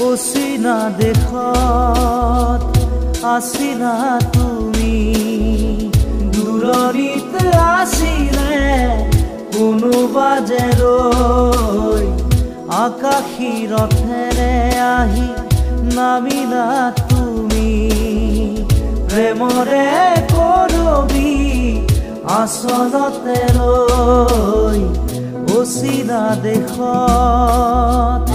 অচিনা দেশত আছিলা তুমি দূৰণিত আছিলে কোনোবা যে ৰৈ আকাশী ৰথেৰে আহি নামিলা তুমি প্ৰেমৰে কৰবি আচলতে ৰৈ অচিনা দেশত